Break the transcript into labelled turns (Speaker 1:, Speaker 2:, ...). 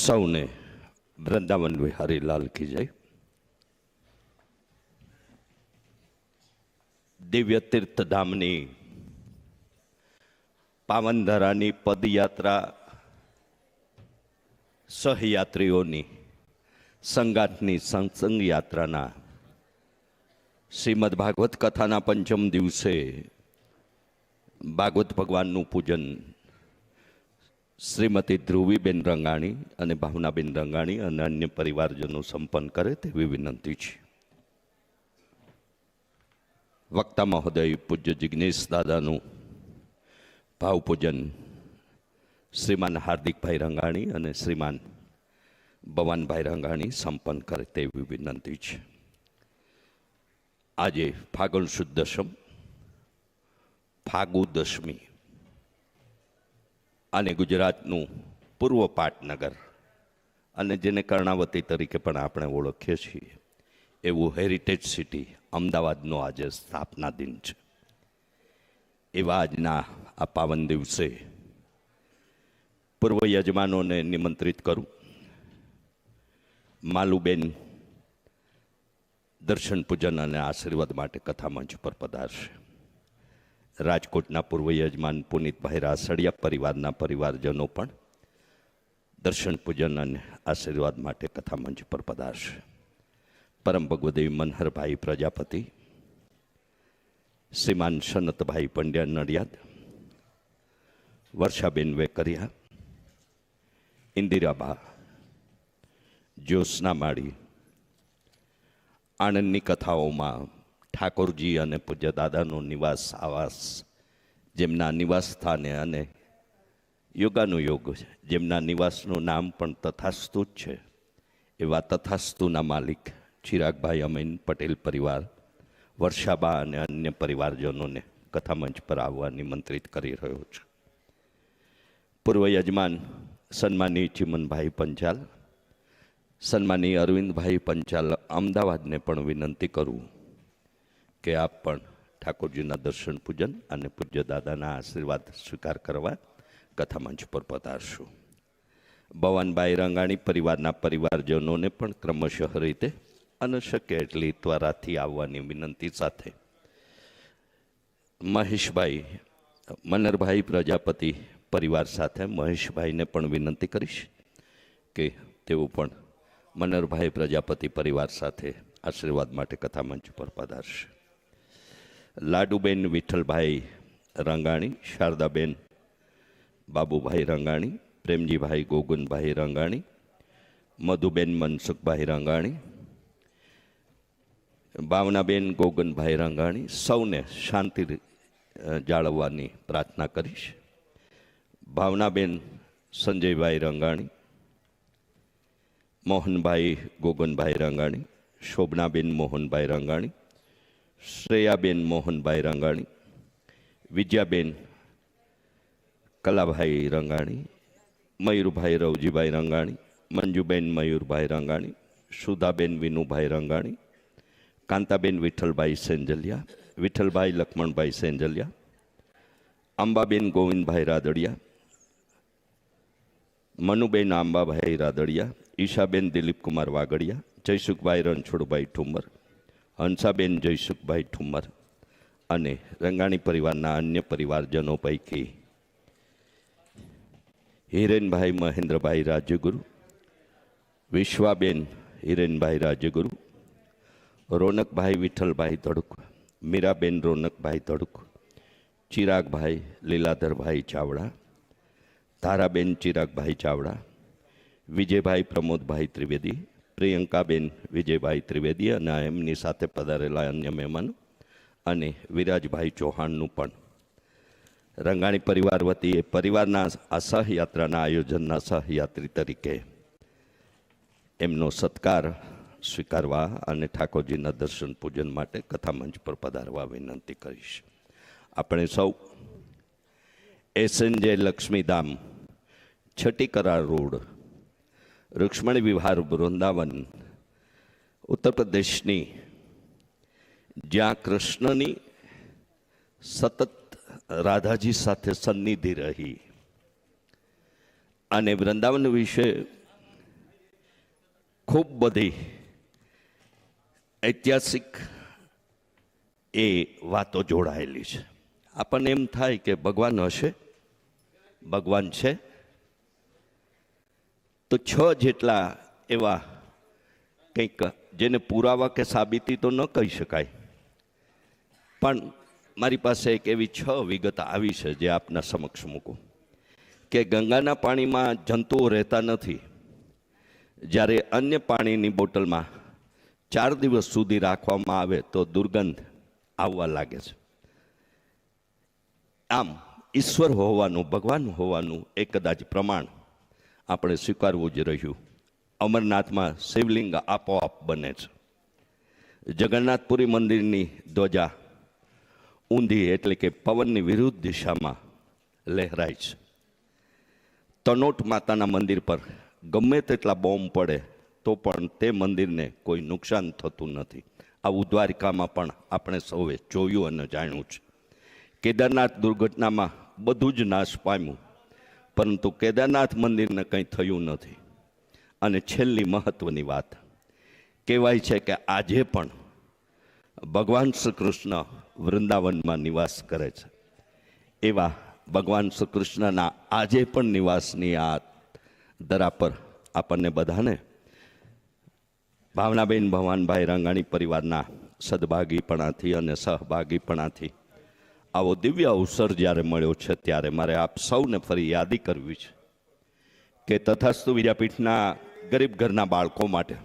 Speaker 1: સૌને વૃંદાવન વિહારી લાલ કી જય। દિવ્ય તીર્થધામની પાવનધરાની પદયાત્રા સહયાત્રીઓની સંગાથની સત્સંગ યાત્રાના શ્રીમદ ભાગવત કથાના પંચમ દિવસે ભાગવત ભગવાનનું પૂજન શ્રીમતી ધ્રુવીબેન રંગાણી અને ભાવનાબેન રંગાણી અને અન્ય પરિવારજનો સંપન્ન કરે તેવી વિનંતી છે। વક્તા મહોદય પૂજ્ય જિગ્નેશ દાદાનું ભાવપૂજન શ્રીમાન હાર્દિકભાઈ રંગાણી અને શ્રીમાન ભવાનભાઈ રંગાણી સંપન્ન કરે તેવી વિનંતી છે। આજે ફાગણ સુદ દશમ, ફાગુ દશમી અને ગુજરાતનું પૂર્વ પાટનગર અને જેને કર્ણાવતી તરીકે પણ આપણે ઓળખીએ છીએ એવું હેરિટેજ સિટી અમદાવાદનો આજે સ્થાપના દિન છે। એવા આજના આ પાવન દિવસે પૂર્વ યજમાનોને નિમંત્રિત કરું। માલુબેન દર્શન પૂજન અને આશીર્વાદ માટે કથા મંચ પર પધારશે। રાજકોટના પૂર્વ યજમાન પુનિતભાઈ રાસડિયા પરિવારના પરિવારજનો પણ દર્શન પૂજન અને આશીર્વાદ માટે કથા મંચ પર પધારશે। પરમ ભગવદેવી મનહરભાઈ પ્રજાપતિ, શ્રીમાન સનતભાઈ પંડ્યા નડિયાદ, વર્ષાબેન વેકરિયા, ઇન્દિરાબા, જ્યોત્સના માળી, આણંદની કથાઓમાં ઠાકોરજી અને પૂજ્ય દાદાનો નિવાસ આવાસ, જેમના નિવાસ સ્થાને અને યોગાનુયોગ જેમના નિવાસનું નામ પણ તથાસ્તુ જ છે એવા તથાસ્તુના માલિક ચિરાગભાઈ અમીન પટેલ પરિવાર, વર્ષાબા અને અન્ય પરિવારજનોને કથામંચ પર આવવા નિમંત્રિત કરી રહ્યો છું। પૂર્વ યજમાન સન્માનીય ચિમનભાઈ પંચાલ, સન્માનીય અરવિંદભાઈ પંચાલ અમદાવાદને પણ વિનંતી કરું કે આપ પણ ઠાકોરજીના દર્શન પૂજન અને પૂજ્ય દાદાના આશીર્વાદ સ્વીકાર કરવા કથામંચ પર પધારશો। ભવાનભાઈ રંગાણી પરિવારના પરિવારજનોને પણ ક્રમશઃ રીતે અને શક્ય એટલી ત્વરાથી આવવાની વિનંતી સાથે મહેશભાઈ મનરભાઈ પ્રજાપતિ પરિવાર સાથે મહેશભાઈને પણ વિનંતી કરીશ કે તેઓ પણ મનરભાઈ પ્રજાપતિ પરિવાર સાથે આશીર્વાદ માટે કથામંચ પર પધારશે। લાડુબેન વિઠ્ઠલભાઈ રંગાણી, શારદાબેન બાબુભાઈ રંગાણી, પ્રેમજીભાઈ ગોગનભાઈ રંગાણી, મધુબેન મનસુખભાઈ રંગાણી, ભાવનાબેન ગોગનભાઈ રંગાણી સૌને શાંતિ જાળવવાની પ્રાર્થના કરીશ। ભાવનાબેન સંજયભાઈ રંગાણી, મોહનભાઈ ગોગનભાઈ રંગાણી, શોભનાબેન મોહનભાઈ રંગાણી, શ્રેયાબેન મોહનભાઈ રંગાણી, વિજયાબેન કલાભાઈ રંગાણી, મયુરભાઈ રવજીભાઈ રંગાણી, મંજુબેન મયુરભાઈ રંગાણી, સુધાબેન વિનુભાઈ રંગાણી, કાંતાબેન વિઠ્ઠલભાઈ સેંજલિયા, વિઠ્ઠલભાઈ લક્ષ્મણભાઈ સેંજલિયા, અંબાબેન ગોવિંદભાઈ રાદડિયા, મનુબેન આંબાભાઈ રાદડિયા, ઈશાબેન દિલીપકુમાર વાગડિયા, જયસુખભાઈ રણછોડભાઈ ઠુમર, હંસાબેન જયસુખભાઈ ઠુમર અને રંગાણી પરિવારના અન્ય પરિવારજનો પૈકી હિરેનભાઈ મહેન્દ્રભાઈ રાજ્યગુરુ, વિશ્વાબેન હિરેનભાઈ રાજ્યગુરુ, રોનકભાઈ વિઠ્ઠલભાઈ ધડુક, મીરાબેન રોનકભાઈ ધડુક, ચિરાગભાઈ લીલાધરભાઈ ચાવડા, ધારાબેન ચિરાગભાઈ ચાવડા, વિજયભાઈ પ્રમોદભાઈ ત્રિવેદી, પ્રિયંકાબેન વિજયભાઈ ત્રિવેદી અને એમની સાથે પધારેલા અન્ય મહેમાનો અને વિરાજભાઈ ચૌહાણનું પણ રંગાણી પરિવાર વતી પરિવારના આ સહયાત્રાના આયોજનના સહયાત્રી તરીકે એમનો સત્કાર સ્વીકારવા અને ઠાકોરજીના દર્શન પૂજન માટે કથામંચ પર પધારવા વિનંતી કરીશ। આપણે સૌ SNJ લક્ષ્મીધામ, છટીકરા રોડ, રૂક્ષ્મણી વિહાર, વૃંદાવન, ઉત્તર પ્રદેશની જ્યાં કૃષ્ણની સતત રાધાજી સાથે સન્નિધિ રહી અને વૃંદાવન વિશે ખૂબ બધી ઐતિહાસિક એ વાતો જોડાયેલી છે. આપણને એમ થાય કે ભગવાન હશે, ભગવાન છે, તો 6 જેટલા એવા કંઈક જેને પુરાવા કે સાબિતી તો ન કહી શકાય, પણ મારી પાસે એક એવી 6 વિગત આવી છે જે આપના સમક્ષ મૂકું કે ગંગાના પાણીમાં જંતુઓ રહેતા નથી. જ્યારે અન્ય પાણીની બોટલમાં 4 દિવસ સુધી રાખવામાં આવે તો દુર્ગંધ આવવા લાગે છે. આમ ઈશ્વર હોવાનું, ભગવાન હોવાનું એ કદાચ પ્રમાણ આપણે સ્વીકારવું જ રહ્યું. અમરનાથમાં શિવલિંગ આપોઆપ બને છે. જગન્નાથપુરી મંદિરની ધ્વજા ઊંધી એટલે કે પવનની વિરુદ્ધ દિશામાં લહેરાય છે. તનોટ માતાના મંદિર પર ગમે તેટલા બોમ્બ પડે તો પણ તે મંદિરને કોઈ નુકસાન થતું નથી. આવું દ્વારિકામાં પણ આપણે સૌએ જોયું અને જાણ્યું છે. કેદારનાથ દુર્ઘટનામાં બધું જ નાશ પામ્યું, પરંતુ કેદારનાથ મંદિરને કંઈ થયું નથી. અને છેલ્લી મહત્વની વાત, કહેવાય છે કે આજે પણ ભગવાન શ્રી કૃષ્ણ વૃંદાવનમાં નિવાસ કરે છે. એવા ભગવાન શ્રી કૃષ્ણના આજે પણ નિવાસની આ ધરા પર આપણને બધાને ભાવનાબેન ભવાનભાઈ રાંગાણી પરિવારના સદભાગીપણાથી અને સહભાગીપણાથી આવો દિવ્ય અવસર જ્યારે મળ્યો છે, ત્યારે મારે આપ સૌને ફરી યાદી કરવી છે કે તથાસ્તુ વિદ્યાપીઠના ગરીબ ઘરના બાળકો માટે